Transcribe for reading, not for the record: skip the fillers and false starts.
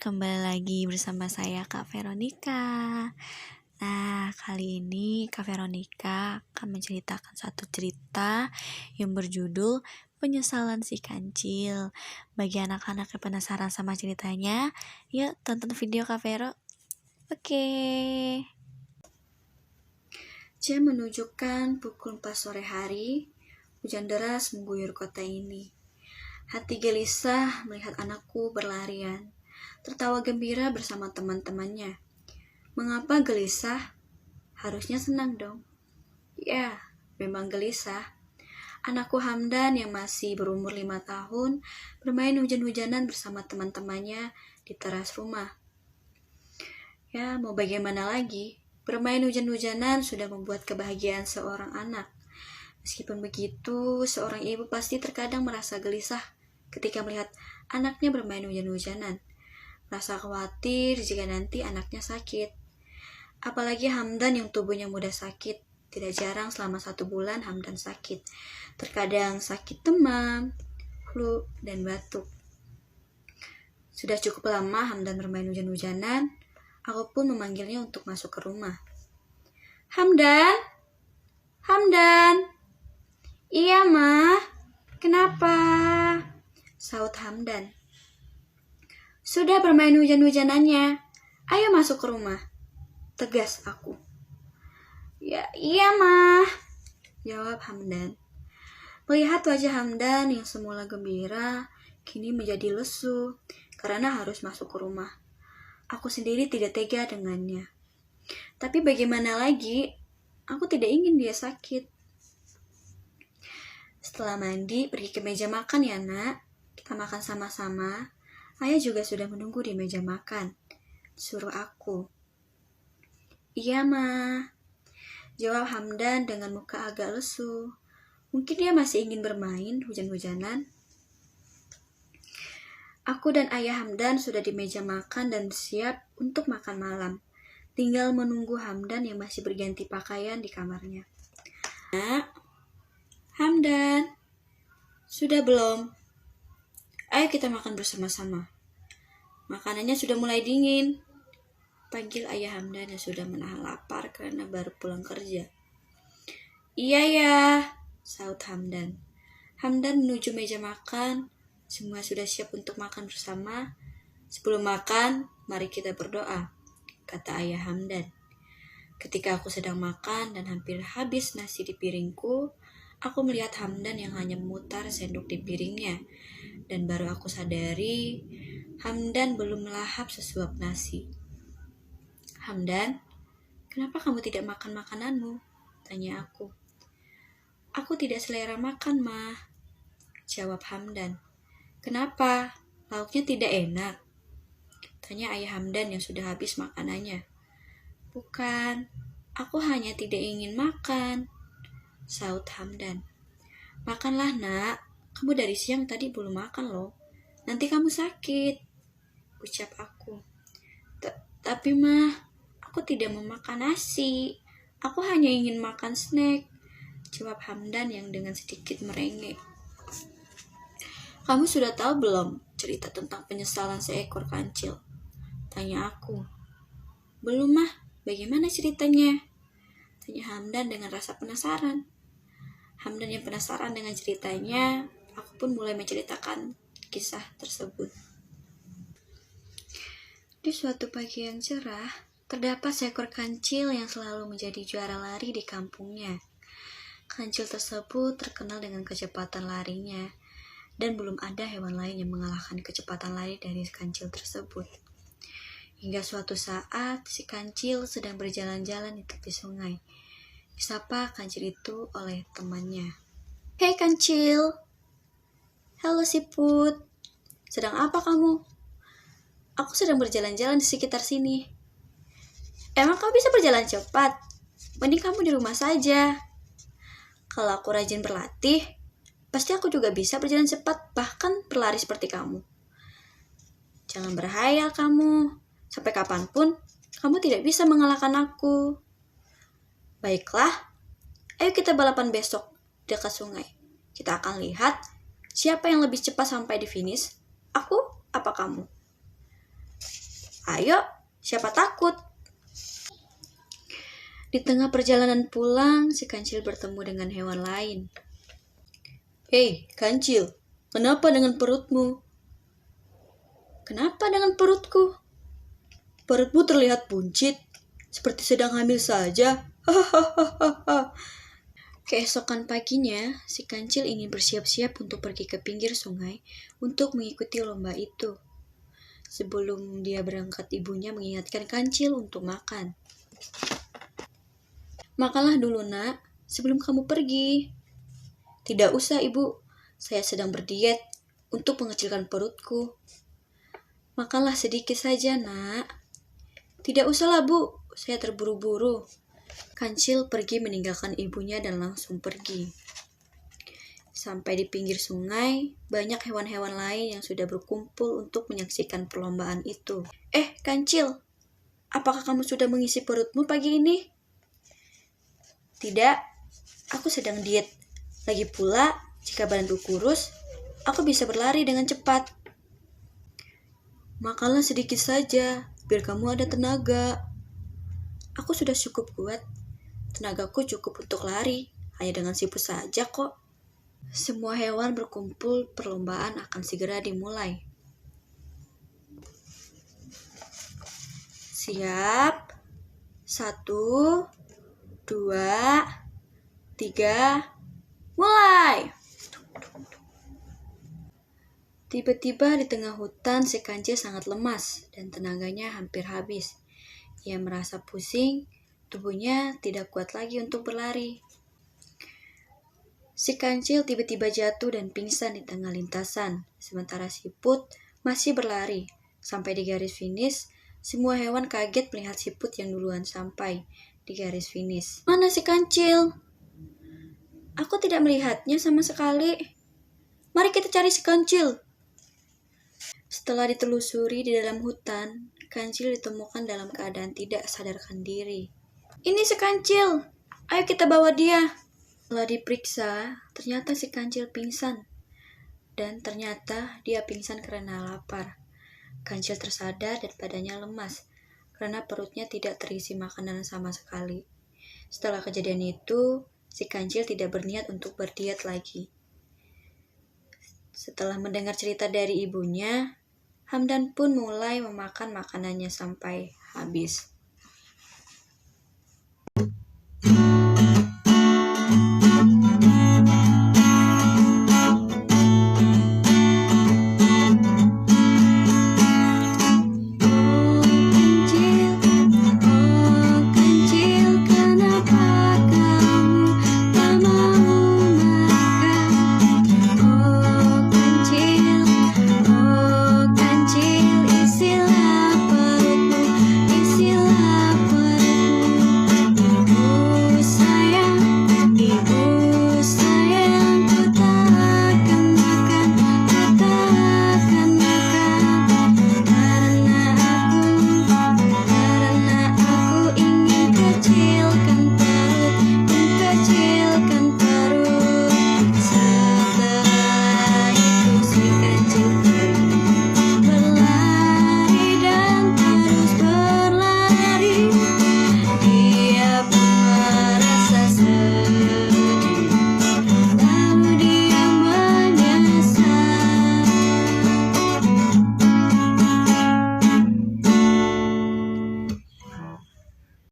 kembali lagi bersama saya Kak Veronica. Nah, kali ini Kak Veronica akan menceritakan satu cerita yang berjudul Penyesalan Si Kancil. Bagi anak-anak yang penasaran sama ceritanya, yuk tonton video Kak Vero. Oke. Jam menunjukkan pukul 4 sore hari, hujan deras mengguyur kota ini. Hati gelisah melihat anakku berlarian, tertawa gembira bersama teman-temannya. Mengapa gelisah? Harusnya senang dong. Ya, memang gelisah. Anakku Hamdan yang masih berumur 5 tahun bermain hujan-hujanan bersama teman-temannya di teras rumah. Ya, mau bagaimana lagi? Bermain hujan-hujanan sudah membuat kebahagiaan seorang anak. Meskipun begitu, seorang ibu pasti terkadang merasa gelisah ketika melihat anaknya bermain hujan-hujanan. Merasa khawatir jika nanti anaknya sakit. Apalagi Hamdan yang tubuhnya mudah sakit. Tidak jarang selama 1 bulan Hamdan sakit. Terkadang sakit demam, flu, dan batuk. Sudah cukup lama Hamdan bermain hujan-hujanan. Aku pun memanggilnya untuk masuk ke rumah. Hamdan? Hamdan? Iya, Ma. Kenapa? Saut Hamdan. Sudah bermain hujan-hujanannya. Ayo masuk ke rumah. Tegas aku. Ya, iya, Ma. Jawab Hamdan. Melihat wajah Hamdan yang semula gembira, kini menjadi lesu karena harus masuk ke rumah. Aku sendiri tidak tega dengannya. Tapi bagaimana lagi? Aku tidak ingin dia sakit. Setelah mandi, pergi ke meja makan ya, Nak. Kita makan sama-sama. Ayah juga sudah menunggu di meja makan. Suruh aku. Iya, Ma. Jawab Hamdan dengan muka agak lesu. Mungkin dia masih ingin bermain hujan-hujanan. Aku dan ayah Hamdan sudah di meja makan dan siap untuk makan malam. Tinggal menunggu Hamdan yang masih berganti pakaian di kamarnya. Nak, Hamdan, sudah belum? Ayo kita makan bersama-sama. Makanannya sudah mulai dingin. Panggil ayah Hamdan yang sudah menahan lapar karena baru pulang kerja. Iya ya, saut Hamdan. Hamdan menuju meja makan. Semua sudah siap untuk makan bersama. Sebelum makan, mari kita berdoa, kata ayah Hamdan. Ketika aku sedang makan dan hampir habis nasi di piringku, aku melihat Hamdan yang hanya memutar sendok di piringnya. Dan baru aku sadari, Hamdan belum melahap sesuap nasi. Hamdan, kenapa kamu tidak makan makananmu? Tanya aku. Aku tidak selera makan, Ma. Jawab Hamdan. Kenapa? Lauknya tidak enak? Tanya ayah Hamdan yang sudah habis makanannya. Bukan, aku hanya tidak ingin makan, saut Hamdan. Makanlah, Nak. Kamu dari siang tadi belum makan loh. Nanti kamu sakit, ucap aku. Tapi Ma, aku tidak mau makan nasi. Aku hanya ingin makan snack, jawab Hamdan yang dengan sedikit merengek. Kamu sudah tahu belum cerita tentang penyesalan seekor kancil? Tanya aku. Belum, Mah. Bagaimana ceritanya? Tanya Hamdan dengan rasa penasaran. Hamdan yang penasaran dengan ceritanya, aku pun mulai menceritakan kisah tersebut. Di suatu pagi yang cerah, terdapat seekor kancil yang selalu menjadi juara lari di kampungnya. Kancil tersebut terkenal dengan kecepatan larinya, dan belum ada hewan lain yang mengalahkan kecepatan lari dari kancil tersebut. Hingga suatu saat, si kancil sedang berjalan-jalan di tepi sungai. Disapa kancil itu oleh temannya. Hei kancil. Halo siput. Sedang apa kamu? Aku sedang berjalan-jalan di sekitar sini. Emang kamu bisa berjalan cepat? Mending kamu di rumah saja. Kalau aku rajin berlatih, pasti aku juga bisa berjalan cepat, bahkan berlari seperti kamu. Jangan berhayal kamu. Sampai kapanpun, kamu tidak bisa mengalahkan aku. Baiklah, ayo kita balapan besok dekat sungai. Kita akan lihat siapa yang lebih cepat sampai di finish. Aku apa kamu? Ayo, siapa takut? Di tengah perjalanan pulang, si kancil bertemu dengan hewan lain. Hei, kancil, kenapa dengan perutmu? Kenapa dengan perutku? Perutmu terlihat buncit, seperti sedang hamil saja. Hahaha. Keesokan paginya, si kancil ingin bersiap-siap untuk pergi ke pinggir sungai untuk mengikuti lomba itu. Sebelum dia berangkat, ibunya mengingatkan kancil untuk makan. Makanlah dulu, nak, sebelum kamu pergi. Tidak usah, ibu. Saya sedang berdiet untuk mengecilkan perutku. Makanlah sedikit saja, nak. Tidak usahlah, bu. Saya terburu-buru. Kancil pergi meninggalkan ibunya dan langsung pergi. Sampai di pinggir sungai, banyak hewan-hewan lain yang sudah berkumpul untuk menyaksikan perlombaan itu. Kancil, apakah kamu sudah mengisi perutmu pagi ini? Tidak, aku sedang diet. Lagi pula, jika badanku kurus, aku bisa berlari dengan cepat. Makanlah sedikit saja, biar kamu ada tenaga. Aku sudah cukup kuat. Tenagaku cukup untuk lari, hanya dengan siput saja kok. Semua hewan berkumpul, perlombaan akan segera dimulai. Siap? 1, 2, 3, mulai! Tiba-tiba di tengah hutan, si kancil sangat lemas dan tenaganya hampir habis. Ia merasa pusing, tubuhnya tidak kuat lagi untuk berlari. Si kancil tiba-tiba jatuh dan pingsan di tengah lintasan, sementara siput masih berlari. Sampai di garis finish, semua hewan kaget melihat siput yang duluan sampai di garis finish. Mana si kancil? Aku tidak melihatnya sama sekali. Mari kita cari si kancil. Setelah ditelusuri di dalam hutan, kancil ditemukan dalam keadaan tidak sadarkan diri. Ini si kancil, ayo kita bawa dia. Setelah diperiksa, ternyata si kancil pingsan. Dan ternyata dia pingsan karena lapar. Kancil tersadar dan badannya lemas, karena perutnya tidak terisi makanan sama sekali. Setelah kejadian itu, si kancil tidak berniat untuk berdiet lagi. Setelah mendengar cerita dari ibunya, Hamdan pun mulai memakan makanannya sampai habis.